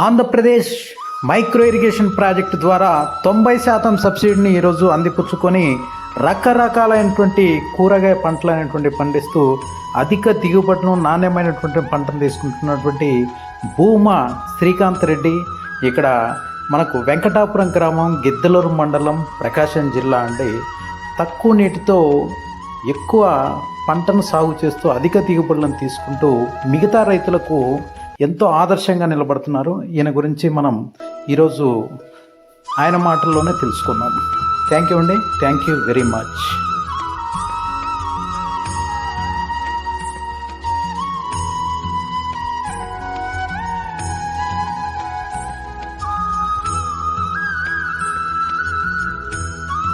Andhra Pradesh micro irrigation project ద్వారా 90% సబ్సిడీని ఈరోజు అందిపుచ్చుకొని రకరకాలైనటువంటి కూరగాయ పంటలైనటువంటి పండిస్తూ అధిక దిగుబడులను నాణ్యమైనటువంటి పంటను తీసుకుంటున్నటువంటి భూమా శ్రీకాంత్ రెడ్డి ఇక్కడ మనకు వెంకటాపురం గ్రామం గిద్దలూరు మండలం ప్రకాశం జిల్లా అండి. తక్కువ నీటితో ఎక్కువ పంటను సాగు చేస్తూ అధిక దిగుబడులను తీసుకుంటూ మిగతా రైతులకు ఎంతో ఆదర్శంగా నిలబడుతున్నారు. ఈయన గురించి మనం ఈరోజు ఆయన మాటల్లోనే తెలుసుకుందాం. థ్యాంక్ యూ అండి, థ్యాంక్ యూ వెరీ మచ్.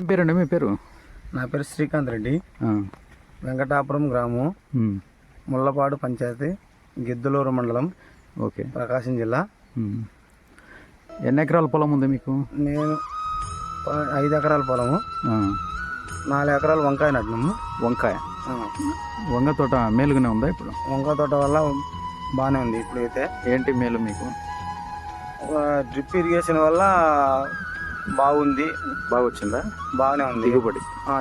పేరండి మీ పేరు? నా పేరు శ్రీకాంత్ రెడ్డి, వెంకటాపురం గ్రామం, ముళ్ళపాడు పంచాయతీ, గిద్దలూరు మండలం, ఓకే, ప్రకాశం జిల్లా. ఎన్ని ఎకరాల పొలం ఉంది మీకు? నేను 5 ఎకరాల పొలము, 4 ఎకరాలు వంకాయ నాటినాము. వంగ తోట మేలుగానే ఉందా ఇప్పుడు? వంకాయ తోట వల్ల బాగానే ఉంది ఇప్పుడు. అయితే ఏంటి మేలు మీకు? డ్రిప్ ఇరిగేషన్ వల్ల బాగుంది. బాగా వచ్చిందా? బాగానే ఉంది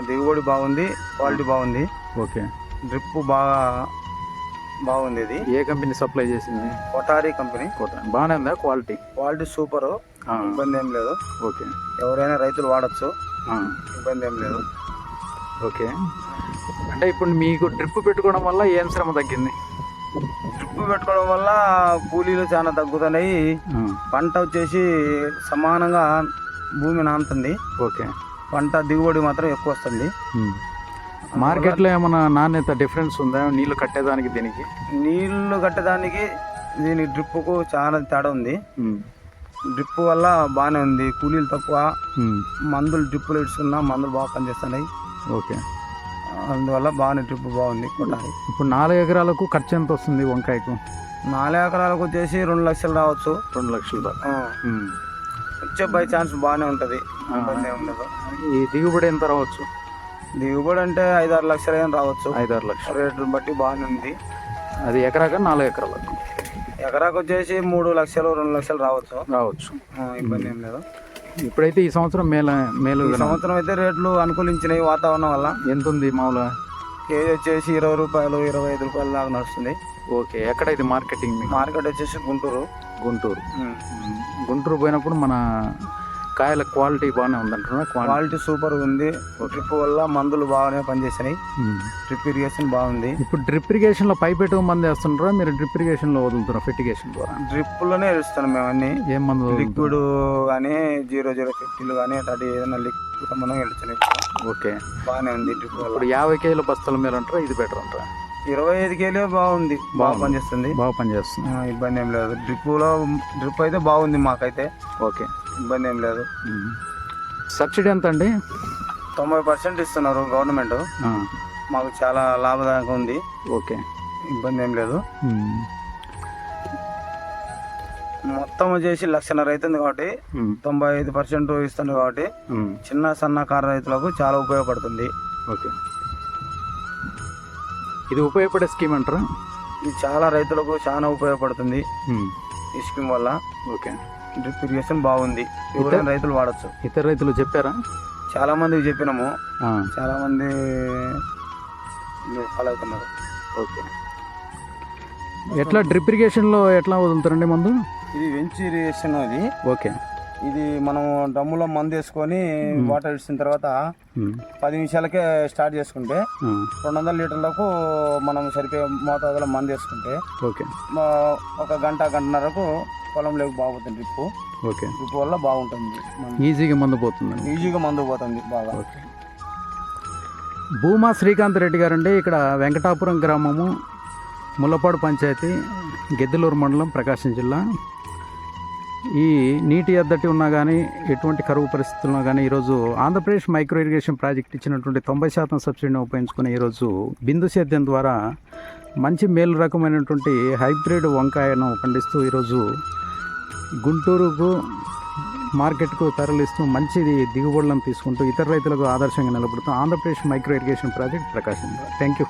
దిగుబడి బాగుంది, క్వాలిటీ బాగుంది. ఓకే, డ్రిప్ బాగుంది. ఇది ఏ కంపెనీ సప్లై చేసింది? కొటారి కంపెనీ. బాగానే ఉందా క్వాలిటీ? క్వాలిటీ సూపర్, ఇబ్బంది ఏం లేదు. ఓకే, ఎవరైనా రైతులు వాడచ్చు, ఇబ్బంది ఏం లేదు. ఓకే, అంటే ఇప్పుడు మీకు డ్రిప్ పెట్టుకోవడం వల్ల ఏం శ్రమ తగ్గింది? డ్రిప్ పెట్టుకోవడం వల్ల కూలీలు చాలా తగ్గుతున్నాయి. పంట వచ్చేసి సమానంగా భూమి నానుతుంది. ఓకే, పంట దిగుబడి మాత్రం ఎక్కువ వస్తుంది. మార్కెట్లో ఏమైనా నాణ్యత డిఫరెన్స్ ఉందా? నీళ్లు కట్టేదానికి దీనికి? నీళ్లు కట్టేదానికి దీని డ్రిప్కు చాలా తేడా ఉంది. డ్రిప్ వల్ల బాగానే ఉంది, కూలీలు తక్కువ, మందులు డ్రిప్పులు ఇస్తున్నా మందులు బాగా పనిచేస్తున్నాయి. ఓకే, అందువల్ల బాగానే డ్రిప్ బాగుంది. కొట్టాలి. ఇప్పుడు 4 ఎకరాలకు ఖర్చు ఎంత వస్తుంది వంకాయకు? 4 ఎకరాలకు వచ్చేసి 2 లక్షలు రావచ్చు. 2 లక్షలు వచ్చే బై ఛాన్స్ బాగానే ఉంటుంది, ఇబ్బంది ఏమి ఉండదు. ఈ దిగుబడి ఎంత రావచ్చు? దిగుబడి అంటే 5-6 లక్షలు ఏం రావచ్చు. 5-6 లక్షలు రేట్లను బట్టి బాగానే ఉంది. అది ఎకరాక 4 ఎకరాలకు? ఎకరాకు వచ్చేసి 3 లక్షలు 2 లక్షలు రావచ్చు. ఇబ్బంది ఏం లేదు. ఇప్పుడైతే ఈ సంవత్సరం మేలు ఈ సంవత్సరం అయితే రేట్లు అనుకూలించినాయి వాతావరణం వల్ల. ఎంత ఉంది మామూలుగా? కేజీ వచ్చేసి 20 రూపాయలు 25 రూపాయల దాకా నడుస్తుంది. ఓకే, ఎక్కడ ఇది మార్కెటింగ్? మార్కెట్ వచ్చేసి గుంటూరు. గుంటూరు పోయినప్పుడు మన కాయల క్వాలిటీ బాగానే ఉందంటున్నా? క్వాలిటీ సూపర్ ఉంది. డ్రిప్ వల్ల మందులు బాగానే పనిచేసినాయి. డ్రిప్ ఇరిగేషన్ బాగుంది. ఇప్పుడు డ్రిప్ ఇరిగేషన్ లో పైప్ ఎటు మంది వేస్తుంటారా మీరు? డ్రిప్ ఇరిగేషన్ లో వదులుతున్నా ఫెర్టిగేషన్ ద్వారా? డ్రిప్ లోనే వేస్తున్నాం మేము అన్ని. ఏం మందు? లిక్విడ్ కానీ 0050 కానీ అట్లాంటి ఏదైనా లిక్విడ్ మనం వెళ్తున్నాయి. ఓకే, బాగానే ఉంది డ్రిప్ వల్ల. ఇప్పుడు 50 కేజీల బస్తాల మీద అంటారా ఇది బెటర్ అంటారా? 25 కేజీ బాగుంది, బాగా పనిచేస్తుంది. ఇబ్బంది ఏం లేదు. డ్రిప్ అయితే బాగుంది మాకైతే. ఓకే, ఇబ్బంది ఏం లేదు. సబ్సిడీ ఎంత అండి? 90% ఇస్తున్నారు గవర్నమెంట్. మాకు చాలా లాభదాయకంగా ఉంది. ఓకే, ఇబ్బంది ఏం లేదు. మొత్తం వచ్చేసి 1.5 లక్ష అవుతుంది కాబట్టి 95% ఇస్తుంది కాబట్టి చిన్న సన్నకారు రైతులకు చాలా ఉపయోగపడుతుంది. ఓకే, ఇది ఉపయోగపడే స్కీమ్ అంటారా? ఇది చాలా రైతులకు చాలా ఉపయోగపడుతుంది ఈ స్కీమ్ వల్ల. ఓకే, డ్రిప్ ఇరిగేషన్ బాగుంది, ఎవరైనా రైతులు వాడచ్చు. ఇతర రైతులు చెప్పారా? చాలా మందికి చెప్పినాము, చాలా మంది ఫాలో అవుతున్నారు. ఓకే, ఎట్లా డ్రిప్ ఇరిగేషన్ లో ఎట్లా వదులుతారండి మందు? ఇది వెంచ్ ఇరిగేషన్. అది ఓకే, ఇది మనం డ్రమ్ములో మందు వేసుకొని వాటర్ ఇచ్చిన తర్వాత 10 నిమిషాలకే స్టార్ట్ చేసుకుంటే 200 లీటర్లకు మనం సరిపోయే మోతాదులో మందు వేసుకుంటే ఓకే 1 గంటన్నరకు పొలంలోకి బాగుపోతుంది డ్రిప్. ఓకే, డ్రిప్ వల్ల బాగుంటుంది, ఈజీగా మందు పోతుంది బాగా. ఓకే, భూమా శ్రీకాంత్ రెడ్డి గారండి ఇక్కడ వెంకటాపురం గ్రామము, ముళ్ళపాడు పంచాయతీ, గిద్దలూరు మండలం, ప్రకాశం జిల్లా. ఈ నీటి ఎద్దటి ఉన్నా కానీ ఎటువంటి కరువు పరిస్థితుల్లో కానీ ఈరోజు ఆంధ్రప్రదేశ్ మైక్రో ఇరిగేషన్ ప్రాజెక్ట్ ఇచ్చినటువంటి 90% సబ్సిడీని ఉపయోగించుకుని ఈరోజు బిందు సేద్యం ద్వారా మంచి మేలు రకమైనటువంటి హైబ్రిడ్ వంకాయను పండిస్తూ ఈరోజు గుంటూరుకు మార్కెట్కు తరలిస్తూ మంచి దిగుబడులను తీసుకుంటూ ఇతర రైతులకు ఆదర్శంగా నిలబడుతూ Andhra Pradesh micro irrigation project Prakasam. Thank you.